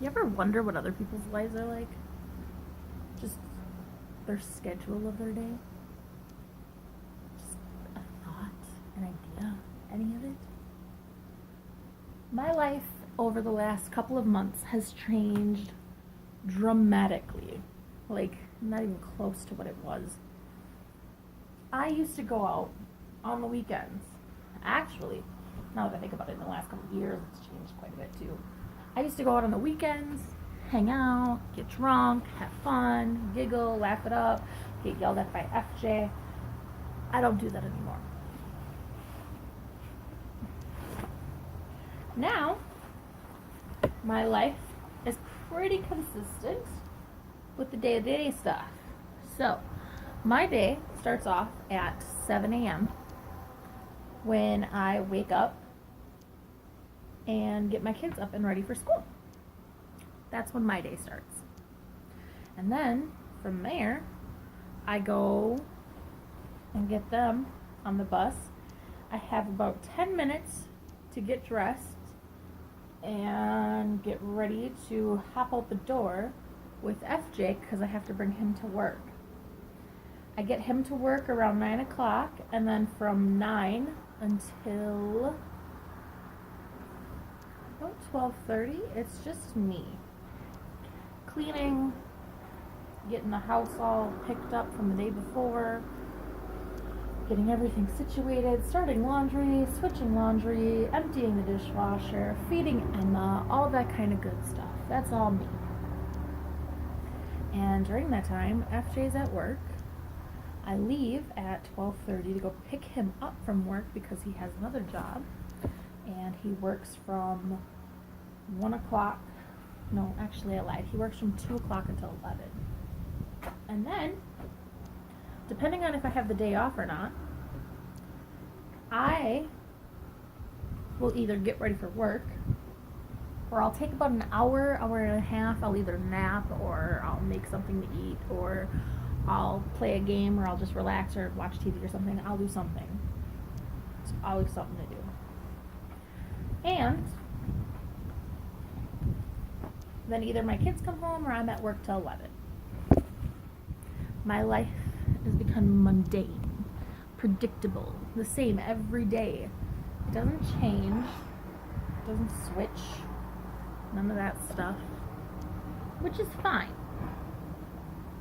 You ever wonder what other people's lives are like? Just their schedule of their day? Just a thought, an idea, any of it? My life over the last couple of months has changed dramatically. Like, not even close to what it was. I used to go out on the weekends. Actually, now that I think about it, in the last couple of years, it's changed quite a bit too. I used to go out on the weekends, hang out, get drunk, have fun, giggle, laugh it up, get yelled at by FJ. I don't do that anymore. Now, my life is pretty consistent with the day-to-day stuff. So, my day starts off at 7 a.m. when I wake up and get my kids up and ready for school. That's when my day starts. And then from there, I go and get them on the bus. I have about 10 minutes to get dressed and get ready to hop out the door with FJ because I have to bring him to work. I get him to work around 9 o'clock, and then from 9 until about 12:30, it's just me. Cleaning, getting the house all picked up from the day before, getting everything situated, starting laundry, switching laundry, emptying the dishwasher, feeding Emma, all that kind of good stuff. That's all me. And during that time, FJ's at work. I leave at 12:30 to go pick him up from work because he has another job. And he works from 1 o'clock. No, actually I lied. He works from 2 o'clock until 11. And then, depending on if I have the day off or not, I will either get ready for work, or I'll take about an hour, hour and a half. I'll either nap, or I'll make something to eat, or I'll play a game, or I'll just relax or watch TV or something. I'll do something. It's always something to do. And then either my kids come home or I'm at work till 11. My life has become mundane, predictable, the same every day. It doesn't change, it doesn't switch, none of that stuff, which is fine.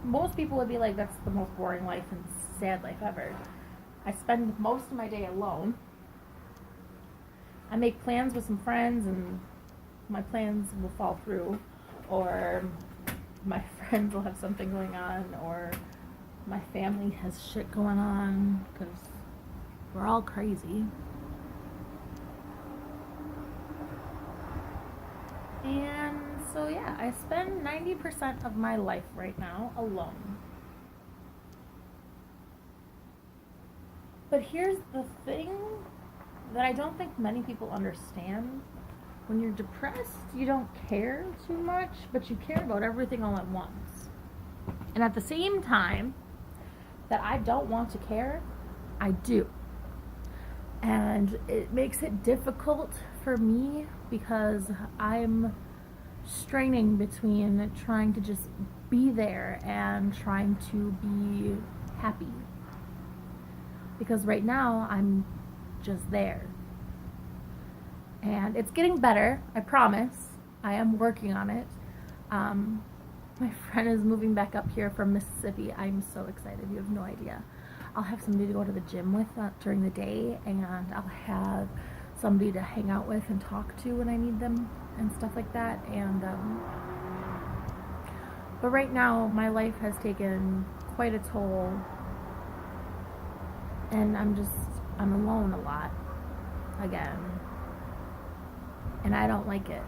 Most people would be like, that's the most boring life and sad life ever. I spend most of my day alone. I make plans with some friends and my plans will fall through, or my friends will have something going on, or my family has shit going on, because we're all crazy. And so yeah, I spend 90% of my life right now alone. But here's the thing that I don't think many people understand. When you're depressed, you don't care too much, but you care about everything all at once. And at the same time that I don't want to care, I do. And it makes it difficult for me because I'm straining between trying to just be there and trying to be happy. Because right now, I'm just there. And it's getting better, I promise. I am working on it. My friend is moving back up here from Mississippi. I'm so excited, you have no idea. I'll have somebody to go to the gym with during the day, and I'll have somebody to hang out with and talk to when I need them and stuff like that. And but right now, my life has taken quite a toll, and I'm alone a lot again. And I don't like it.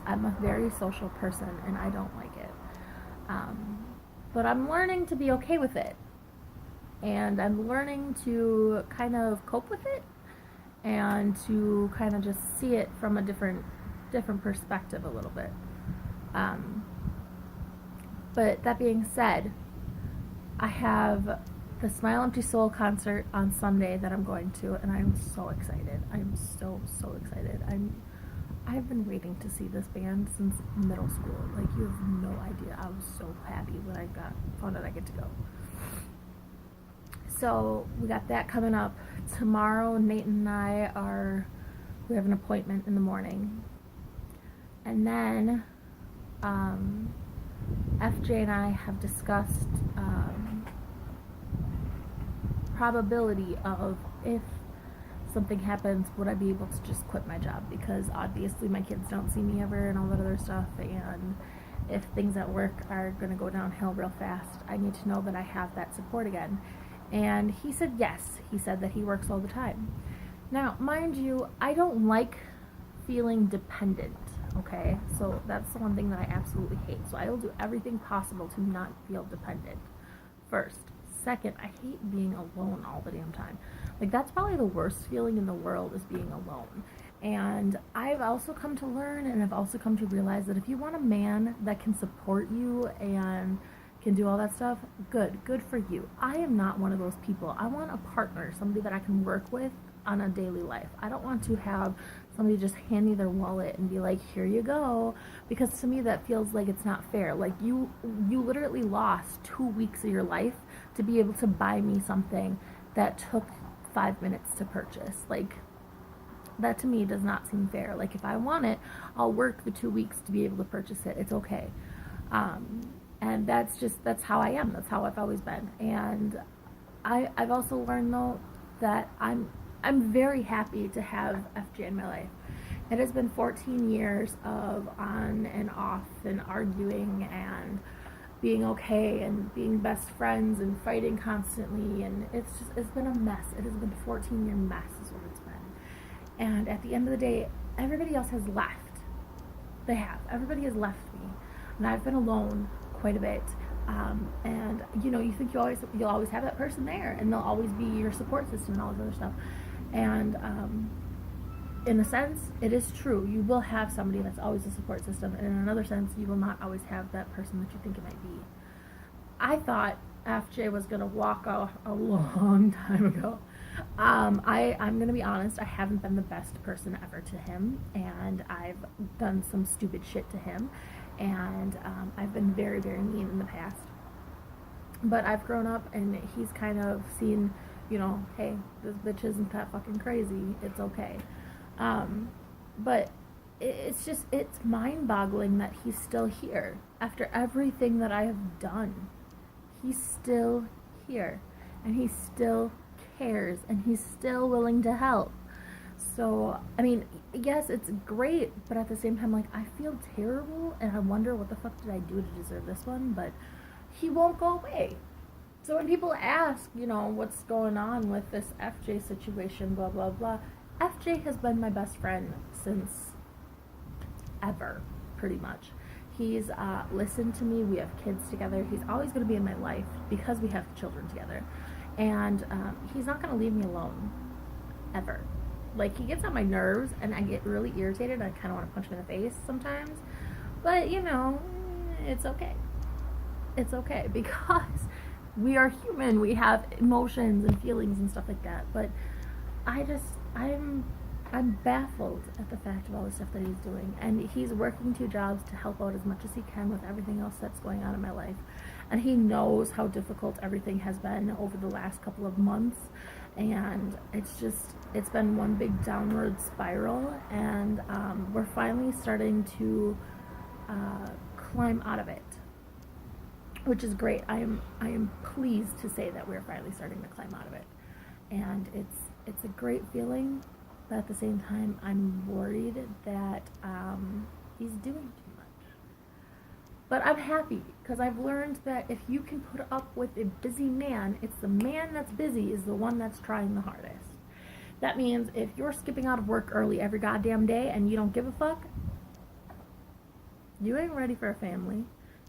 I'm a very social person, and I don't like it. But I'm learning to be okay with it. And I'm learning to kind of cope with it, and to kind of just see it from a different perspective a little bit. But that being said, I have the Smile Empty Soul concert on Sunday that I'm going to, and I'm so excited. I'm so excited. I've been waiting to see this band since middle school. Like, you have no idea. I was so happy when I found out I get to go. So we got that coming up tomorrow. Nate and we have an appointment in the morning, and then FJ and I have discussed probability of, if something happens, would I be able to just quit my job, because obviously my kids don't see me ever and all that other stuff, and if things at work are going to go downhill real fast, I need to know that I have that support again. And he said yes. He said that he works all the time. Now, mind you, I don't like feeling dependent, okay? So that's the one thing that I absolutely hate. So I will do everything possible to not feel dependent, first. Second, I hate being alone all the damn time. Like, that's probably the worst feeling in the world, is being alone. And I've also come to learn, and I've also come to realize that if you want a man that can support you and can do all that stuff, good for you. I am not one of those people. I want a partner, somebody that I can work with on a daily life. I don't want to have somebody just hand me their wallet and be like, here you go, because to me that feels like it's not fair. Like, you literally lost 2 weeks of your life to be able to buy me something that took 5 minutes to purchase. Like, that to me does not seem fair. Like, if I want it, I'll work the 2 weeks to be able to purchase it. It's okay. And that's how I am. That's how I've always been. And I've also learned, though, that I'm very happy to have FJ in my life. It has been 14 years of on and off and arguing and being okay and being best friends and fighting constantly, and it's been a mess. It has been a 14-year mess is what it's been. And at the end of the day, everybody else has left. They have. Everybody has left me. And I've been alone quite a bit. And you think you'll always have that person there, and they'll always be your support system and all this other stuff. And in a sense, it is true. You will have somebody that's always a support system, and in another sense, you will not always have that person that you think it might be. I thought FJ was gonna walk off a long time ago. I'm gonna be honest. I haven't been the best person ever to him, and I've done some stupid shit to him. And I've been very, very mean in the past. But I've grown up, and he's kind of seen, hey, this bitch isn't that fucking crazy. It's okay. But it's mind-boggling that he's still here. After everything that I have done, he's still here. And he still cares. And he's still willing to help. So, I mean, yes, it's great, but at the same time, like, I feel terrible, and I wonder what the fuck did I do to deserve this one, but he won't go away. So when people ask, what's going on with this FJ situation, blah, blah, blah, FJ has been my best friend since ever, pretty much. He's listened to me. We have kids together. He's always going to be in my life because we have children together. And he's not going to leave me alone, ever. Like, he gets on my nerves, and I get really irritated. I kind of want to punch him in the face sometimes. But, it's okay. It's okay, because we are human. We have emotions and feelings and stuff like that. But I'm baffled at the fact of all the stuff that he's doing. And he's working 2 jobs to help out as much as he can with everything else that's going on in my life. And he knows how difficult everything has been over the last couple of months. And it's been one big downward spiral, and we're finally starting to climb out of it, which is great. I am pleased to say that we're finally starting to climb out of it, and it's a great feeling, but at the same time, I'm worried that he's doing too much. But I'm happy, because I've learned that if you can put up with a busy man, it's the man that's busy is the one that's trying the hardest. That means if you're skipping out of work early every goddamn day and you don't give a fuck, you ain't ready for a family.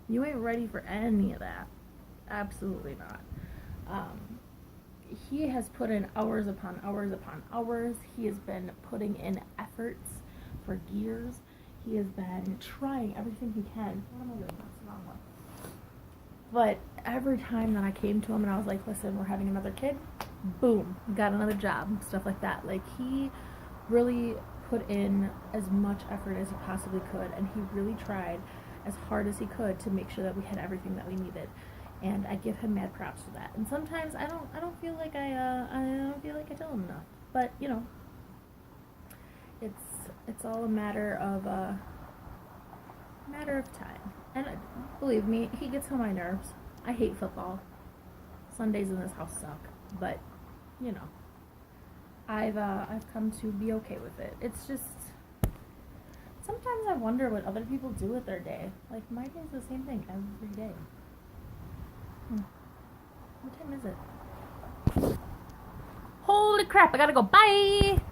You ain't ready for any of that. Absolutely not. He has put in hours upon hours upon hours. He has been putting in efforts for years. He has been trying everything he can. What am I doing? That's the wrong one. But every time that I came to him and I was like, listen, we're having another kid, boom, got another job, stuff like that. Like, he really put in as much effort as he possibly could, and he really tried as hard as he could to make sure that we had everything that we needed. And I give him mad props for that. And sometimes I don't feel like I don't feel like I tell him enough. But you know, it's all a matter of time. And believe me, he gets on my nerves. I hate football. Sundays in this house suck. But you know, I've come to be okay with it. It's just sometimes I wonder what other people do with their day. Like my day's the same thing every day. What time is it? Holy crap, I gotta go. Bye!